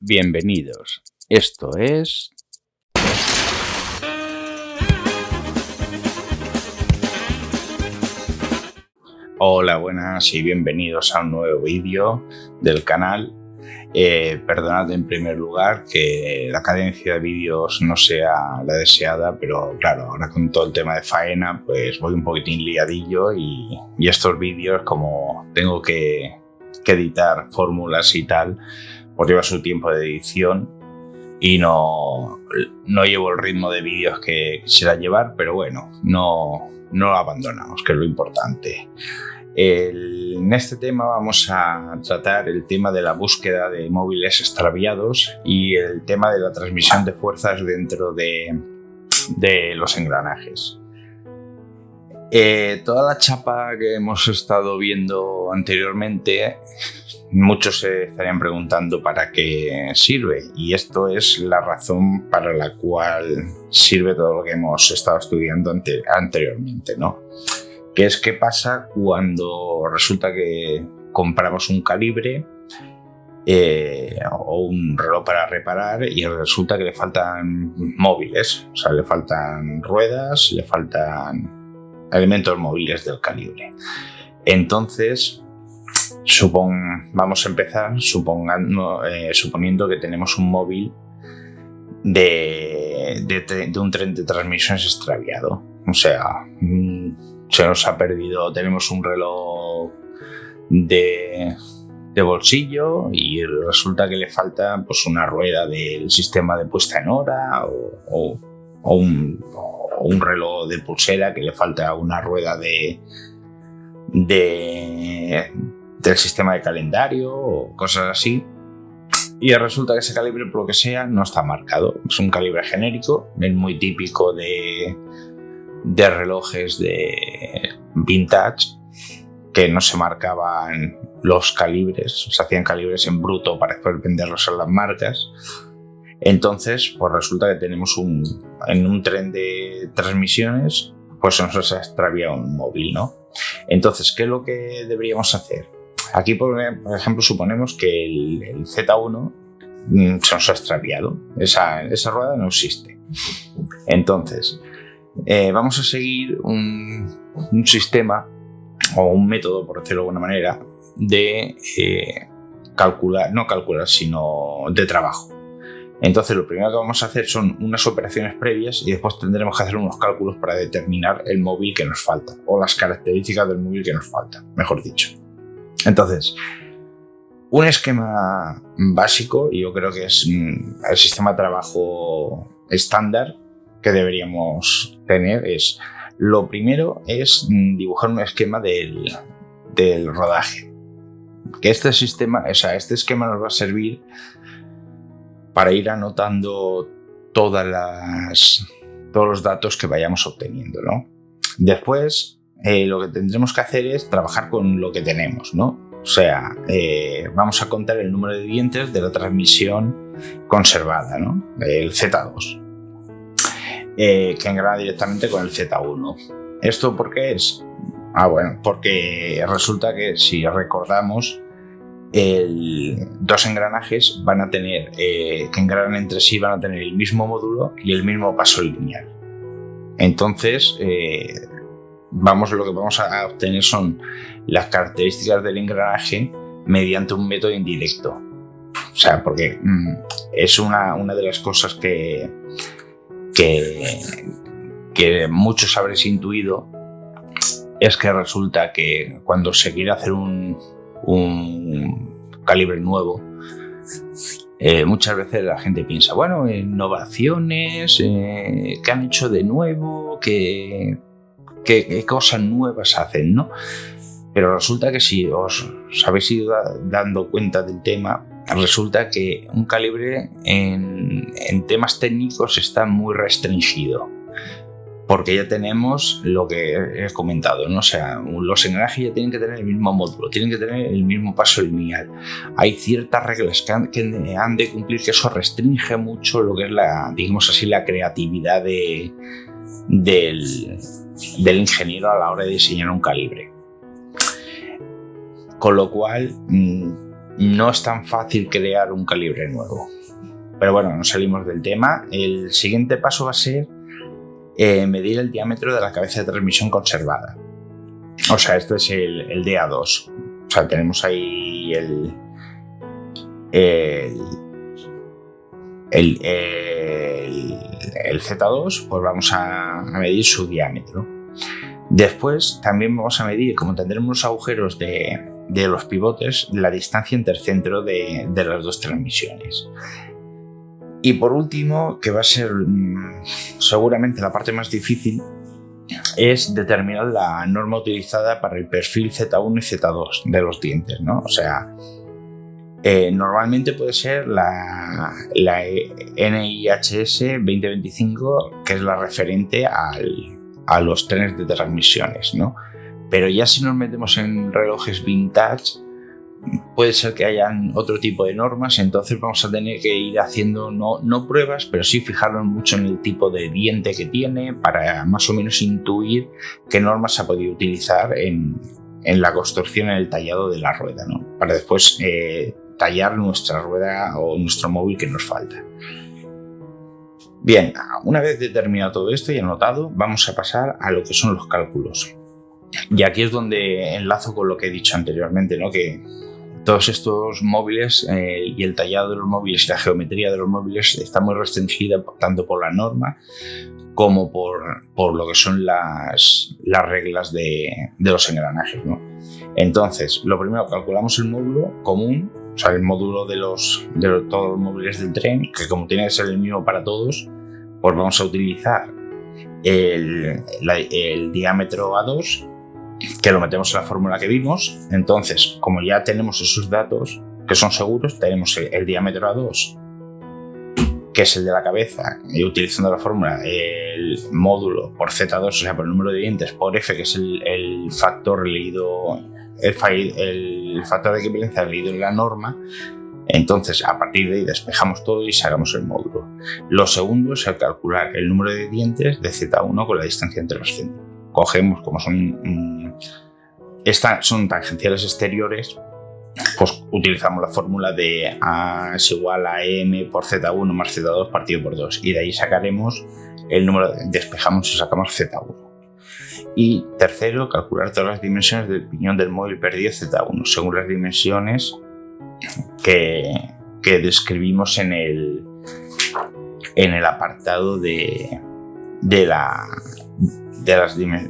Bienvenidos. Esto es... Hola, buenas y bienvenidos a un nuevo vídeo del canal. Perdonad en primer lugar que la cadencia de vídeos no sea la deseada, pero claro, ahora con todo el tema de faena pues voy un poquitín liadillo y estos vídeos, como tengo que editar fórmulas y tal, pues lleva su tiempo de edición y no llevo el ritmo de vídeos que quisiera llevar, pero bueno, no lo abandonamos, que es lo importante. En este tema vamos a tratar el tema de la búsqueda de móviles extraviados y el tema de la transmisión de fuerzas dentro de los engranajes. Toda la chapa que hemos estado viendo anteriormente, muchos se estarían preguntando para qué sirve, y esto es la razón para la cual sirve todo lo que hemos estado estudiando anteriormente, ¿no? Que es qué pasa cuando resulta que compramos un calibre o un reloj para reparar y resulta que le faltan móviles, o sea, le faltan ruedas, le faltan elementos móviles del calibre. Entonces, vamos a empezar suponiendo que tenemos un móvil de un tren de transmisiones extraviado. O sea, se nos ha perdido, tenemos un reloj de bolsillo y resulta que le falta pues una rueda del sistema de puesta en hora o un reloj de pulsera que le falta una rueda del sistema de calendario o cosas así, y resulta que ese calibre, por lo que sea, no está marcado. Es un calibre genérico, es muy típico de relojes de vintage, que no se marcaban los calibres, se hacían calibres en bruto para después venderlos a las marcas. Entonces, pues resulta que tenemos en un tren de transmisiones, pues se nos ha extraviado un móvil, ¿no? Entonces, ¿qué es lo que deberíamos hacer? Aquí, por ejemplo, suponemos que el Z1 se nos ha extraviado. Esa rueda no existe. Entonces, vamos a seguir un sistema o un método, por decirlo de alguna manera, de sino de trabajo. Entonces, lo primero que vamos a hacer son unas operaciones previas y después tendremos que hacer unos cálculos para determinar el móvil que nos falta, o las características del móvil que nos falta, mejor dicho. Entonces, un esquema básico, y yo creo que es el sistema de trabajo estándar que deberíamos tener, es: lo primero es dibujar un esquema del rodaje. Que este esquema nos va a servir para ir anotando todos los datos que vayamos obteniendo, ¿no? Después, lo que tendremos que hacer es trabajar con lo que tenemos, ¿no? O sea, vamos a contar el número de dientes de la transmisión conservada, ¿no? El Z2. Que engrana directamente con el Z1. ¿Esto por qué es? Bueno, porque resulta que, si recordamos, dos engranajes van a tener que engranan entre sí, van a tener el mismo módulo y el mismo paso lineal. Entonces, lo que vamos a obtener son las características del engranaje mediante un método indirecto. O sea, porque es una de las cosas que muchos habréis intuido, es que resulta que cuando se quiere hacer un calibre nuevo, muchas veces la gente piensa, bueno, innovaciones, ¿qué han hecho de nuevo? ¿Qué cosas nuevas hacen, no? Pero resulta que, si os habéis ido dando cuenta del tema, resulta que un calibre en temas técnicos está muy restringido, porque ya tenemos lo que he comentado, ¿no? O sea, los engranajes ya tienen que tener el mismo módulo, tienen que tener el mismo paso lineal. Hay ciertas reglas que han de cumplir, que eso restringe mucho lo que es la creatividad del ingeniero a la hora de diseñar un calibre. Con lo cual, no es tan fácil crear un calibre nuevo. Pero bueno, no salimos del tema. El siguiente paso va a ser medir el diámetro de la cabeza de transmisión conservada. O sea, este es el DA2. O sea, tenemos ahí el Z2, pues vamos a medir su diámetro. Después también vamos a medir, como tendremos los agujeros de los pivotes, la distancia entre el centro de las dos transmisiones. Y por último, que va a ser seguramente la parte más difícil, es determinar la norma utilizada para el perfil Z1 y Z2 de los dientes, ¿no? O sea, normalmente puede ser la NIHS 2025, que es la referente a los trenes de transmisiones, ¿no? Pero ya si nos metemos en relojes vintage, puede ser que hayan otro tipo de normas, entonces vamos a tener que ir haciendo no pruebas, pero sí fijarnos mucho en el tipo de diente que tiene para más o menos intuir qué normas se ha podido utilizar en la construcción, en el tallado de la rueda, ¿no? Para después tallar nuestra rueda o nuestro móvil que nos falta. Bien, una vez determinado todo esto y anotado, vamos a pasar a lo que son los cálculos. Y aquí es donde enlazo con lo que he dicho anteriormente, ¿no? Que todos estos móviles y el tallado de los móviles y la geometría de los móviles está muy restringida tanto por la norma como por lo que son las reglas de los engranajes, ¿no? Entonces, lo primero, calculamos el módulo común, o sea, el módulo de todos los móviles del tren, que como tiene que ser el mismo para todos, pues vamos a utilizar el diámetro A2, que lo metemos en la fórmula que vimos. Entonces, como ya tenemos esos datos que son seguros, tenemos el diámetro A2, que es el de la cabeza, y utilizando la fórmula el módulo por Z2, o sea, por el número de dientes, por F, que es el factor leído, el factor de equivalencia leído en la norma. Entonces, a partir de ahí despejamos todo y sacamos el módulo. Lo segundo es el calcular el número de dientes de Z1 con la distancia entre los centros. Cogemos, como son tangenciales exteriores, pues utilizamos la fórmula de A es igual a M por Z1 más Z2 partido por 2, y de ahí sacaremos el número, despejamos y sacamos Z1. Y tercero, calcular todas las dimensiones del piñón del móvil perdido Z1 según las dimensiones que describimos en el apartado de la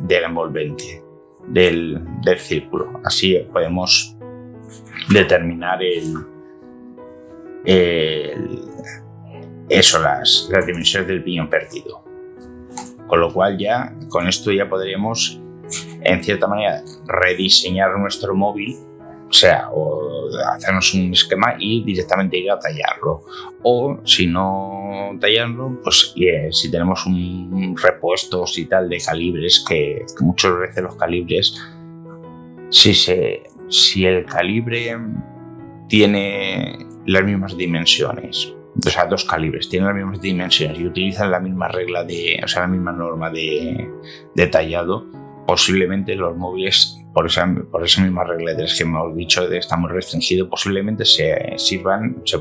envolvente del círculo. Así podemos determinar las dimensiones del piñón perdido. Con lo cual ya con esto ya podríamos en cierta manera rediseñar nuestro móvil, o sea, o hacernos un esquema y directamente ir a tallarlo. O si no tallarlo, pues si tenemos un repuestos y tal de calibres, que muchas veces los calibres, si el calibre tiene las mismas dimensiones, o sea, dos calibres tienen las mismas dimensiones y utilizan la misma regla la misma norma de tallado, posiblemente los móviles, por esa misma regla de las que hemos dicho de está muy restringido, posiblemente se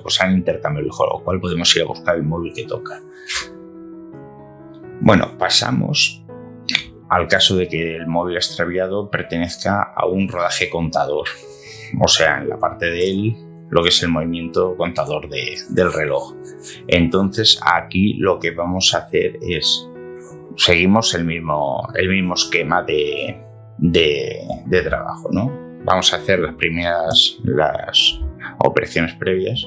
posean intercambiables, con lo cual podemos ir a buscar el móvil que toca. Bueno, pasamos al caso de que el móvil extraviado pertenezca a un rodaje contador, o sea, en la parte de él, lo que es el movimiento contador del reloj. Entonces aquí lo que vamos a hacer es seguimos el mismo esquema de trabajo, ¿no? Vamos a hacer las operaciones previas,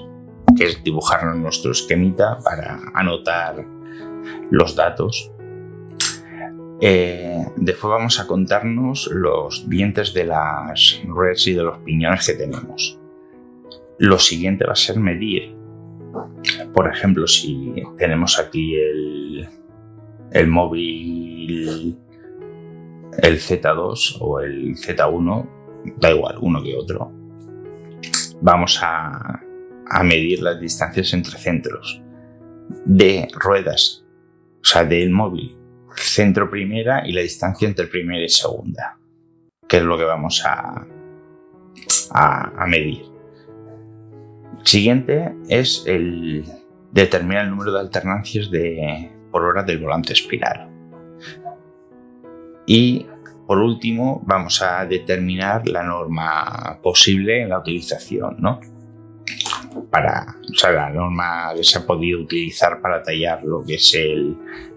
que es dibujarnos nuestro esquemita para anotar los datos. Después vamos a contarnos los dientes de las ruedas y de los piñones que tenemos. Lo siguiente va a ser medir, por ejemplo, si tenemos aquí el móvil, el Z2 o el Z1, da igual, uno que otro. Vamos a medir las distancias entre centros de ruedas, o sea, del móvil, centro primera y la distancia entre primera y segunda, que es lo que vamos a medir. Siguiente es el determinar el número de alternancias por hora del volante espiral. Y por último vamos a determinar la norma posible en la utilización, ¿no? La norma que se ha podido utilizar para tallar lo que es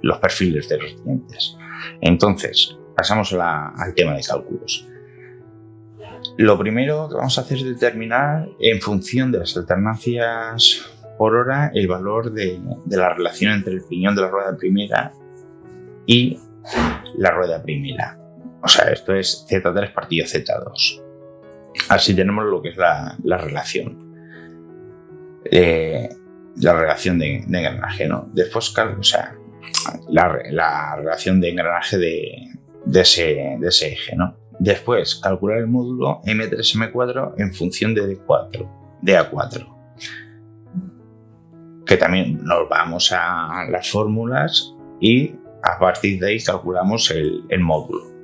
los perfiles de los dientes. Entonces, pasamos al tema de cálculos. Lo primero que vamos a hacer es determinar en función de las alternancias por hora el valor de la relación entre el piñón de la rueda primera y la rueda primera. O sea, esto es Z3 partido Z2. Así tenemos lo que es la relación. La relación de engranaje, ¿no? Después, la relación de engranaje de ese eje, ¿no? Después, calcular el módulo M3-M4 en función de A4. Que también nos vamos a las fórmulas y a partir de ahí calculamos el módulo.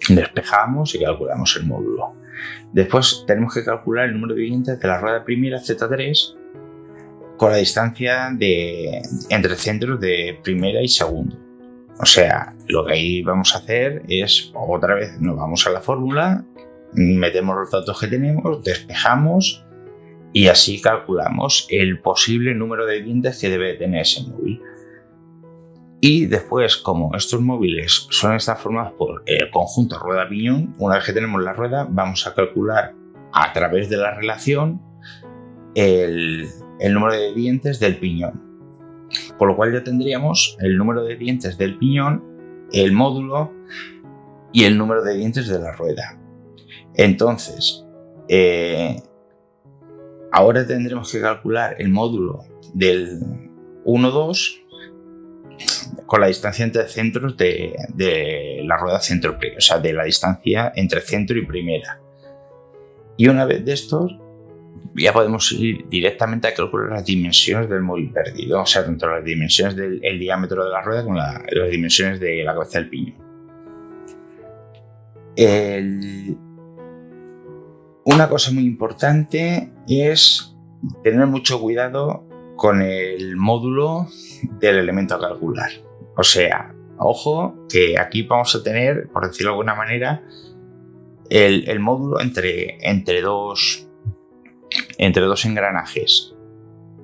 Despejamos y calculamos el módulo. Después tenemos que calcular el número de dientes de la rueda primera Z3 con la distancia entre centros de primera y segundo. O sea, lo que ahí vamos a hacer es, otra vez nos vamos a la fórmula, metemos los datos que tenemos, despejamos y así calculamos el posible número de dientes que debe tener ese móvil. Y después, como estos móviles suelen estar formados por el conjunto rueda-piñón, una vez que tenemos la rueda, vamos a calcular a través de la relación el número de dientes del piñón. Con lo cual ya tendríamos el número de dientes del piñón, el módulo y el número de dientes de la rueda. Entonces, ahora tendremos que calcular el módulo del 1-2 con la distancia entre centros de la rueda centro, o sea, de la distancia entre centro y primera. Y una vez de estos, ya podemos ir directamente a calcular las dimensiones del móvil perdido, o sea, tanto las dimensiones del diámetro de la rueda como las dimensiones de la cabeza del piñón. Una cosa muy importante es tener mucho cuidado con el módulo del elemento a calcular. O sea, ojo que aquí vamos a tener, por decirlo de alguna manera, el módulo entre dos engranajes,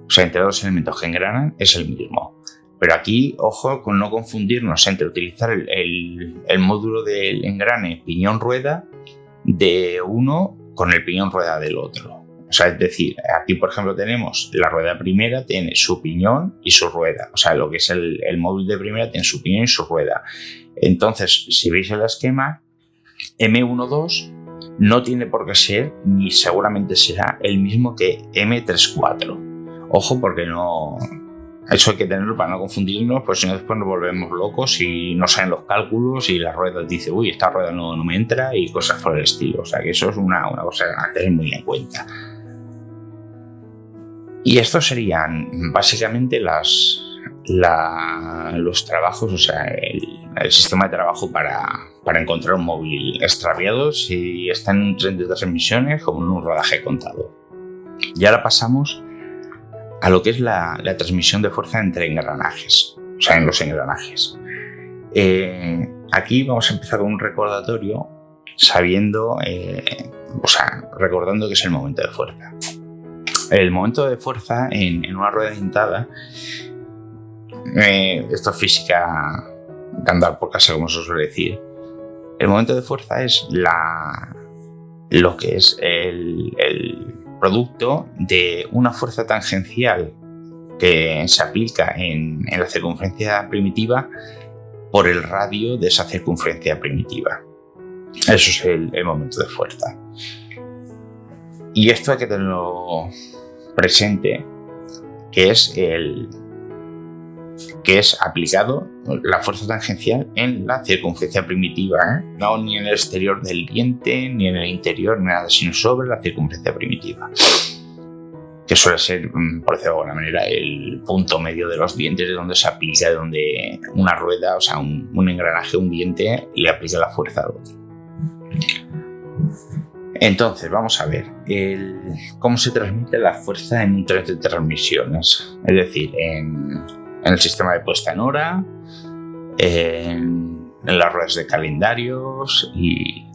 o sea, entre dos elementos que engranan es el mismo. Pero aquí, ojo con no confundirnos entre utilizar el módulo del engrane piñón-rueda de uno con el piñón-rueda del otro. O sea, es decir, aquí, por ejemplo, tenemos la rueda primera, tiene su piñón y su rueda. O sea, lo que es el móvil de primera tiene su piñón y su rueda. Entonces, si veis el esquema, M1-2 no tiene por qué ser, ni seguramente será, el mismo que M3-4. Ojo, porque no... Eso hay que tenerlo para no confundirnos, pues si no después nos volvemos locos y no salen los cálculos y la rueda dice, uy, esta rueda no me entra y cosas por el estilo. O sea, que eso es una cosa a tener muy en cuenta. Y estos serían básicamente los trabajos, o sea, el sistema de trabajo para encontrar un móvil extraviado si está en un tren de transmisiones como en un rodaje contado. Y ahora pasamos a lo que es la transmisión de fuerza entre engranajes, o sea, en los engranajes. Aquí vamos a empezar con un recordatorio recordando que es el momento de fuerza. El momento de fuerza en una rueda dentada, esto es física de andar por casa, como se suele decir. El momento de fuerza es lo que es el producto de una fuerza tangencial que se aplica en la circunferencia primitiva por el radio de esa circunferencia primitiva. Eso es el momento de fuerza. Y esto hay que tenerlo presente, que es aplicado la fuerza tangencial en la circunferencia primitiva, no ni en el exterior del diente, ni en el interior, ni nada, sino sobre la circunferencia primitiva, que suele ser, por decirlo de alguna manera, el punto medio de los dientes, de donde se aplica, de donde una rueda, o sea, un engranaje, un diente, le aplica la fuerza al otro. Entonces, vamos a ver cómo se transmite la fuerza en un tren de transmisiones. Es decir, en el sistema de puesta en hora, en las ruedas de calendarios y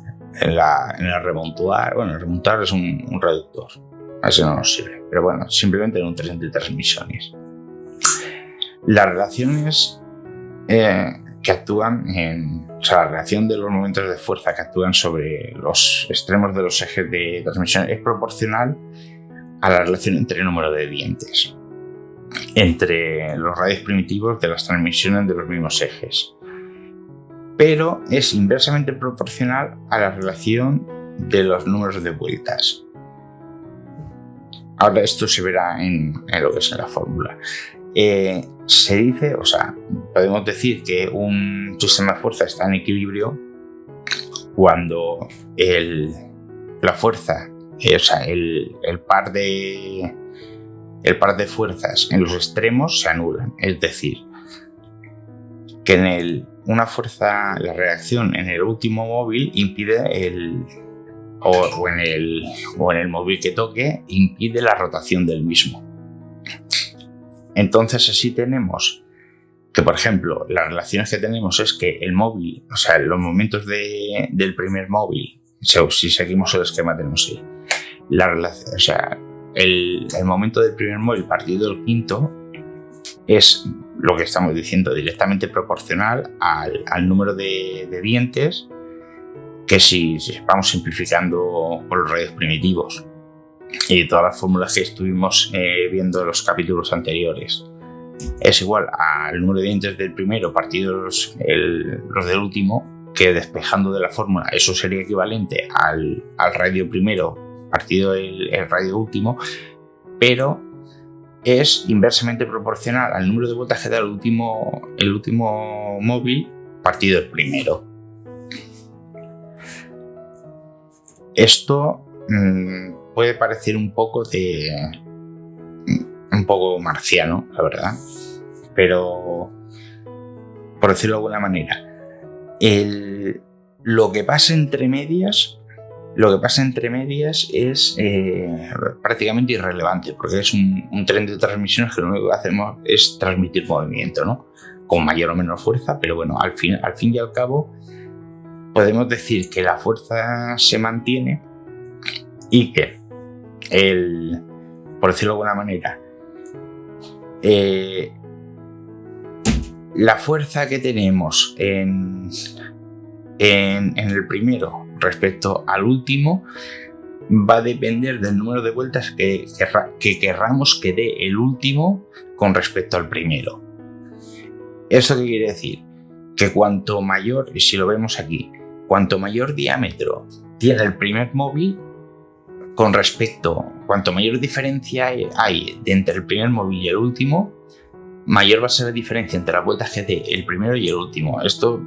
en el remontuar. Bueno, el remontuar es un reductor. A eso no nos sirve. Pero bueno, simplemente en un tren de transmisiones. Las relaciones que actúan la relación de los momentos de fuerza que actúan sobre los extremos de los ejes de transmisión es proporcional a la relación entre el número de dientes entre los radios primitivos de las transmisiones de los mismos ejes, pero es inversamente proporcional a la relación de los números de vueltas. Ahora esto se verá en lo que es en la fórmula. Se dice, podemos decir que un sistema de fuerza está en equilibrio cuando la fuerza, el par de fuerzas en los extremos se anulan. Es decir, que una fuerza, la reacción en el último móvil impide o en el móvil que toque impide la rotación del mismo. Entonces así tenemos que, por ejemplo, las relaciones que tenemos es que el móvil, los momentos del primer móvil, si seguimos el esquema tenemos ahí, el momento del primer móvil partido del quinto es lo que estamos diciendo, directamente proporcional al número de dientes, que si vamos simplificando por los radios primitivos y todas las fórmulas que estuvimos viendo en los capítulos anteriores, es igual al número de dientes del primero partido los del último, que despejando de la fórmula eso sería equivalente al radio primero partido el radio último, pero es inversamente proporcional al número de vueltas que da el último móvil partido el primero. Esto puede parecer un poco marciano, la verdad, pero por decirlo de alguna manera, lo que pasa entre medias es prácticamente irrelevante, porque es un tren de transmisiones que lo único que hacemos es transmitir movimiento, ¿no? Con mayor o menor fuerza, pero bueno, al fin y al cabo podemos decir que la fuerza se mantiene y que por decirlo de alguna manera, la fuerza que tenemos en el primero respecto al último va a depender del número de vueltas que querramos que dé el último con respecto al primero. ¿Eso qué quiere decir? Que cuanto mayor, y si lo vemos aquí, cuanto mayor diámetro tiene el primer móvil cuanto mayor diferencia hay entre el primer móvil y el último, mayor va a ser la diferencia entre las vueltas que dé el primero y el último. Esto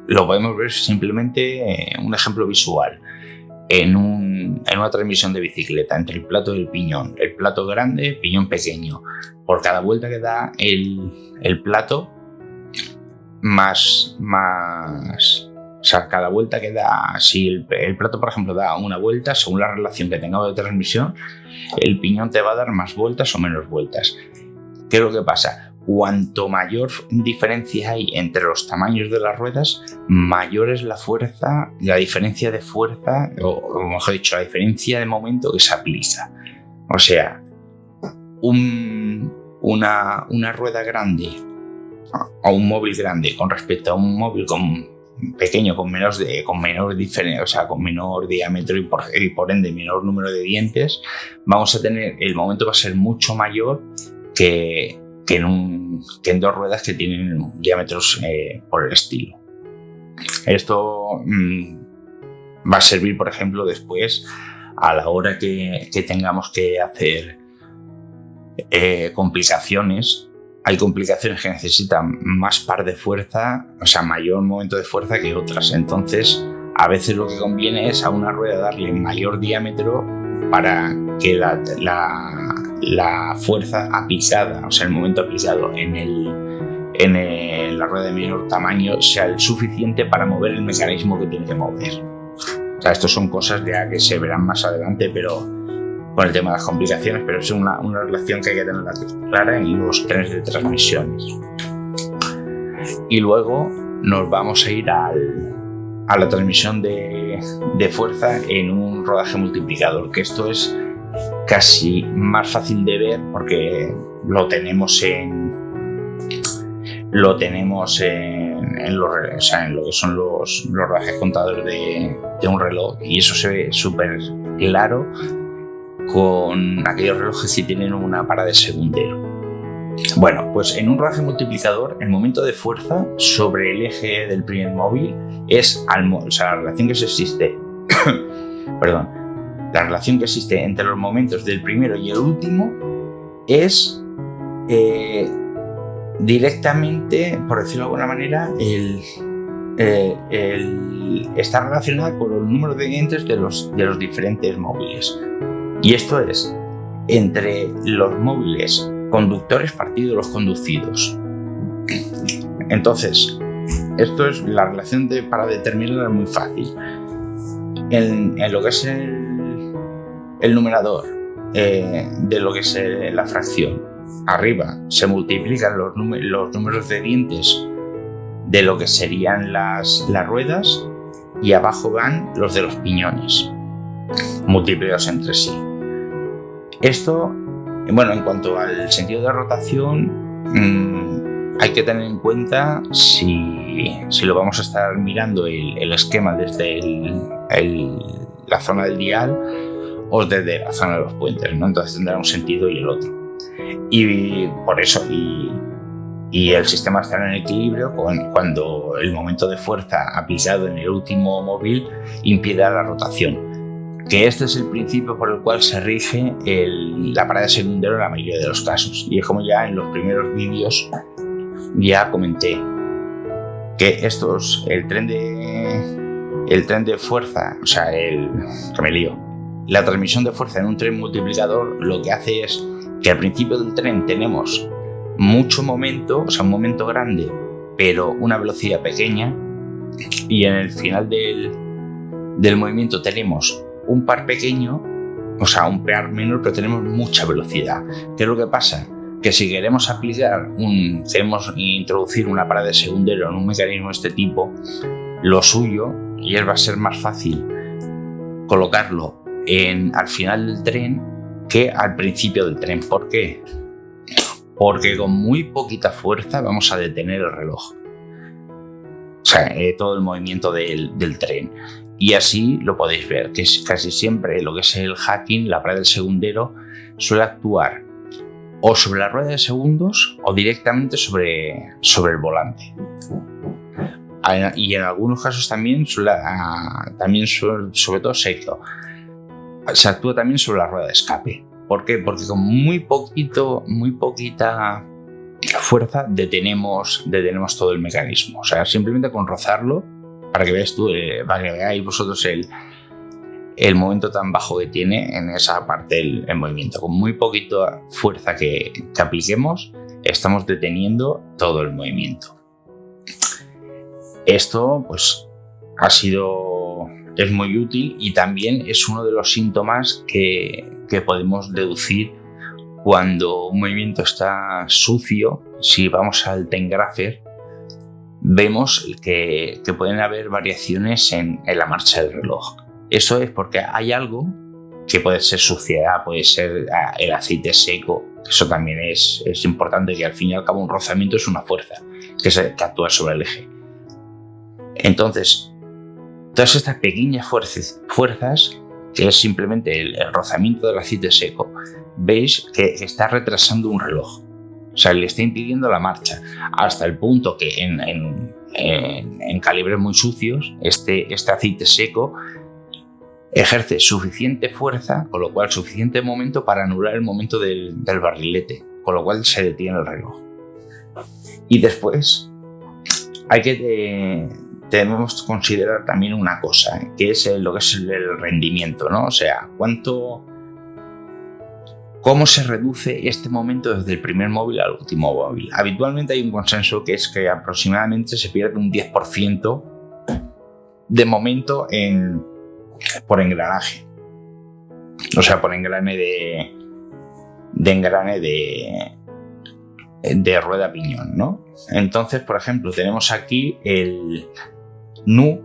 lo podemos ver simplemente en un ejemplo visual. En una transmisión de bicicleta, entre el plato y el piñón grande, piñón pequeño. Por cada vuelta que da el plato, cada vuelta que da, si el plato, por ejemplo, da una vuelta, según la relación que tengamos de transmisión, el piñón te va a dar más vueltas o menos vueltas. ¿Qué es lo que pasa? Cuanto mayor diferencia hay entre los tamaños de las ruedas, mayor es la fuerza, la diferencia de fuerza, o mejor dicho, la diferencia de momento que se aplica. O sea, una rueda grande o un móvil grande con respecto a un móvil pequeño con menor diferencia, con menor diámetro y por ende menor número de dientes, el momento va a ser mucho mayor que en dos ruedas que tienen diámetros por el estilo. Esto va a servir, por ejemplo, después a la hora que tengamos que hacer complicaciones. Hay complicaciones que necesitan más par de fuerza, mayor momento de fuerza que otras. Entonces, a veces lo que conviene es a una rueda darle mayor diámetro para que la fuerza aplicada, el momento aplicado en la rueda de menor tamaño sea el suficiente para mover el mecanismo que tiene que mover. O sea, esto son cosas ya que se verán más adelante, pero con el tema de las complicaciones, pero es una relación que hay que tener clara en los trenes de transmisiones. Y luego nos vamos a ir a la transmisión de fuerza en un rodaje multiplicador, que esto es casi más fácil de ver porque lo tenemos en lo que son los rodajes contadores de un reloj, y eso se ve súper claro con aquellos relojes que tienen una parada de segundero. Bueno, pues en un rodaje multiplicador el momento de fuerza sobre el eje del primer móvil es la relación que existe perdón, la relación que existe entre los momentos del primero y el último es directamente, por decirlo de alguna manera, está relacionada con el número de dientes de los diferentes móviles. Y esto es entre los móviles conductores partido de los conducidos. Entonces, esto es la relación para determinarla, es muy fácil. En lo que es el numerador de lo que es la fracción, arriba se multiplican los números de dientes de lo que serían las ruedas, y abajo van los de los piñones multiplicados entre sí. Esto, bueno, en cuanto al sentido de rotación, hay que tener en cuenta si lo vamos a estar mirando el esquema desde la zona del dial o desde la zona de los puentes, ¿no? Entonces tendrá un sentido y el otro. Y por eso, y el sistema estará en equilibrio cuando el momento de fuerza aplicado en el último móvil impida la rotación. Que este es el principio por el cual se rige la parada de segundero en la mayoría de los casos. Y es como ya en los primeros vídeos ya comenté, que el tren de fuerza, o sea, la transmisión de fuerza en un tren multiplicador lo que hace es que al principio del tren tenemos mucho momento, o sea, un momento grande, pero una velocidad pequeña, y en el final del movimiento tenemos un par pequeño, o sea, un par menor, pero tenemos mucha velocidad. ¿Qué es lo que pasa? Que si queremos queremos introducir una parada de segundero en un mecanismo de este tipo, lo suyo, y va a ser más fácil colocarlo al final del tren que al principio del tren. ¿Por qué? Porque con muy poquita fuerza vamos a detener el reloj, o sea, todo el movimiento del tren. Y así lo podéis ver, que casi siempre lo que es el hacking, la parada del segundero, suele actuar o sobre la rueda de segundos o directamente sobre el volante. Y en algunos casos también sobre todo se actúa también sobre la rueda de escape. ¿Por qué? Porque con muy poquita fuerza detenemos todo el mecanismo. O sea, simplemente con rozarlo, para que veáis vosotros el momento tan bajo que tiene en esa parte del movimiento. Con muy poquita fuerza que apliquemos, estamos deteniendo todo el movimiento. Esto, pues, es muy útil, y también es uno de los síntomas que podemos deducir cuando un movimiento está sucio. Si vamos al time grapher, vemos que pueden haber variaciones en la marcha del reloj. Eso es porque hay algo que puede ser suciedad, puede ser el aceite seco. Eso también es importante, que al fin y al cabo un rozamiento es una fuerza que actúa sobre el eje. Entonces, todas estas pequeñas fuerzas, que es simplemente el rozamiento del aceite seco, veis que está retrasando un reloj. O sea, le está impidiendo la marcha, hasta el punto que en calibres muy sucios este aceite seco ejerce suficiente fuerza, con lo cual suficiente momento para anular el momento del barrilete, con lo cual se detiene el reloj. Y después debemos considerar también una cosa, que es lo que es el rendimiento, ¿no? O sea, ¿cómo se reduce este momento desde el primer móvil al último móvil? Habitualmente hay un consenso que es que aproximadamente se pierde un 10% de momento por engranaje. O sea, por engrane de rueda piñón, ¿no? Entonces, por ejemplo, tenemos aquí el NU,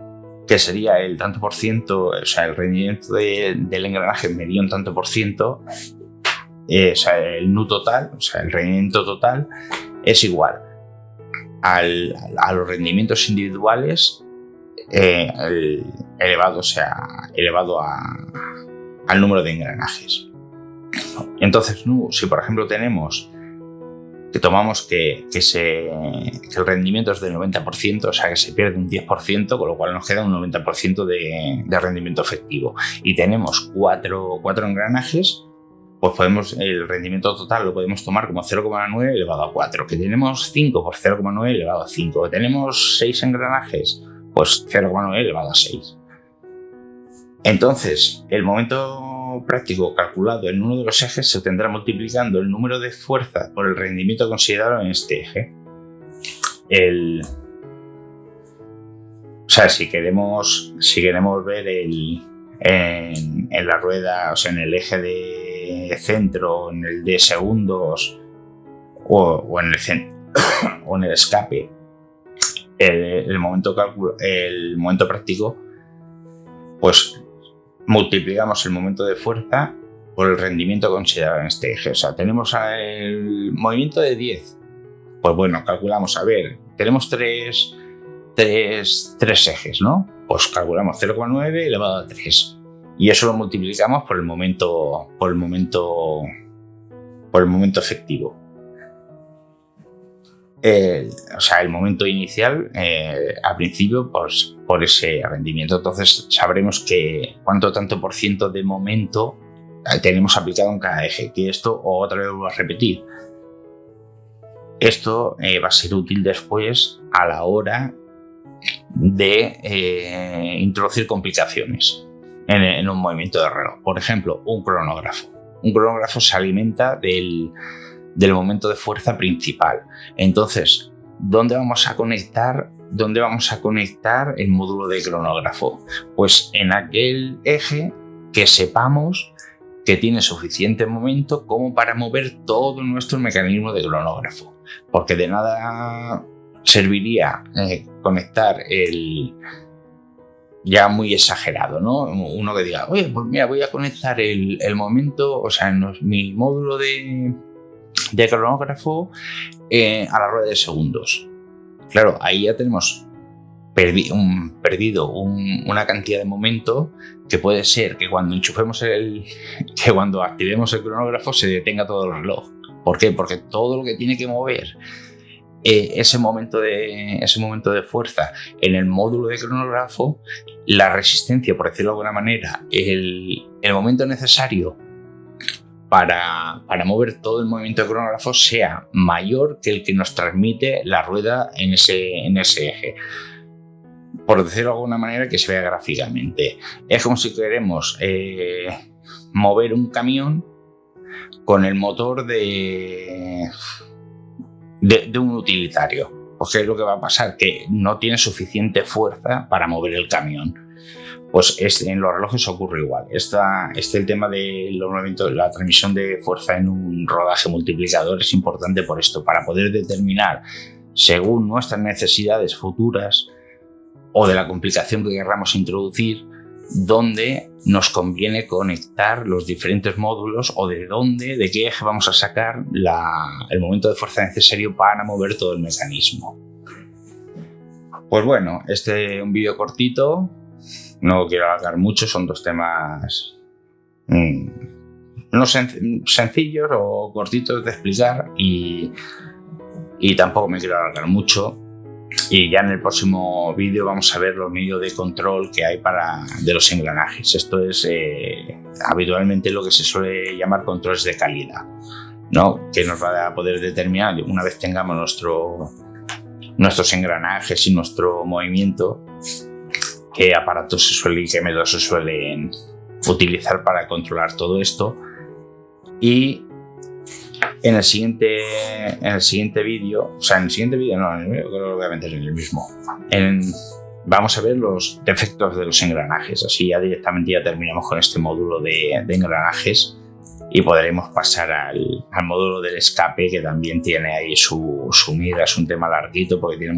que sería el tanto por ciento, o sea, el rendimiento del engranaje medido en tanto por ciento, o sea, el NU total, o sea, el rendimiento total es igual a los rendimientos individuales elevado al número de engranajes. Entonces, si por ejemplo tenemos que tomamos que el rendimiento es del 90%, o sea que se pierde un 10%, con lo cual nos queda un 90% de rendimiento efectivo, y tenemos cuatro engranajes, pues el rendimiento total lo podemos tomar como 0,9 elevado a 4. Que tenemos 5, pues 0,9 elevado a 5. Que tenemos 6 engranajes, pues 0,9 elevado a 6. Entonces, el momento práctico calculado en uno de los ejes se obtendrá multiplicando el número de fuerzas por el rendimiento considerado en este eje. O sea, si queremos ver en la rueda, o sea, en el eje de centro, en el de segundos o en el centro o en el escape, el momento práctico, pues multiplicamos el momento de fuerza por el rendimiento considerado en este eje. O sea, tenemos el movimiento de 10. Pues bueno, calculamos, a ver, tenemos tres ejes, ¿no? Pues calculamos 0,9 elevado a 3. Y eso lo multiplicamos por el momento efectivo. O sea, el momento inicial al principio, pues, por ese rendimiento. Entonces sabremos cuánto tanto por ciento de momento tenemos aplicado en cada eje. Que esto, otra vez vuelvo a repetir, esto va a ser útil después a la hora de introducir complicaciones en un movimiento de reloj. Por ejemplo, un cronógrafo. Un cronógrafo se alimenta del momento de fuerza principal. Entonces, ¿dónde vamos a conectar el módulo de cronógrafo? Pues en aquel eje que sepamos que tiene suficiente momento como para mover todo nuestro mecanismo de cronógrafo. Porque de nada serviría conectar ya muy exagerado, ¿no? Uno que diga, oye, pues mira, voy a conectar el momento, o sea, mi módulo de cronógrafo a la rueda de segundos. Claro, ahí ya tenemos perdido una cantidad de momento que puede ser que cuando activemos el cronógrafo se detenga todo el reloj. ¿Por qué? Porque todo lo que tiene que mover ese momento de fuerza en el módulo de cronógrafo, la resistencia, por decirlo de alguna manera, el momento necesario para mover todo el movimiento de cronógrafo sea mayor que el que nos transmite la rueda en ese eje. Por decirlo de alguna manera, que se vea gráficamente. Es como si queremos mover un camión con el motor de un utilitario. Pues ¿qué es lo que va a pasar? Que no tiene suficiente fuerza para mover el camión. Pues en los relojes ocurre igual. El tema de la transmisión de fuerza en un rodaje multiplicador es importante por esto, para poder determinar, según nuestras necesidades futuras o de la complicación que queramos introducir, dónde nos conviene conectar los diferentes módulos o de qué eje vamos a sacar el momento de fuerza necesario para mover todo el mecanismo. Pues bueno, un vídeo cortito, no quiero alargar mucho, son dos temas no sencillos o cortitos de explicar y tampoco me quiero alargar mucho. Y ya en el próximo vídeo vamos a ver los medios de control que hay de los engranajes. Esto es habitualmente lo que se suele llamar controles de calidad, ¿no? Que nos va a poder determinar, una vez tengamos nuestros engranajes y nuestro movimiento, qué aparatos y qué métodos se suelen utilizar para controlar todo esto. Y en el siguiente vídeo, o sea, en el siguiente vídeo no, creo que lo voy a meter en el mismo. En vamos a ver los defectos de los engranajes. Así ya directamente ya terminamos con este módulo de engranajes y podremos pasar al módulo del escape, que también tiene ahí su miga. Es un tema larguito porque tiene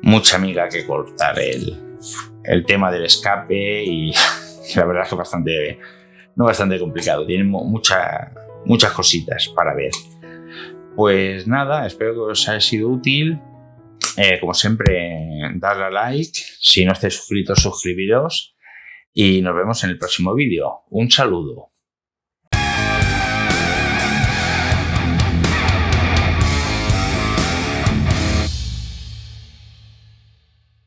mucha miga que cortar el tema del escape, y la verdad es que bastante complicado. Tiene muchas cositas para ver. Pues nada, espero que os haya sido útil. Como siempre, darle a like. Si no estáis suscritos, suscribiros. Y nos vemos en el próximo vídeo. Un saludo.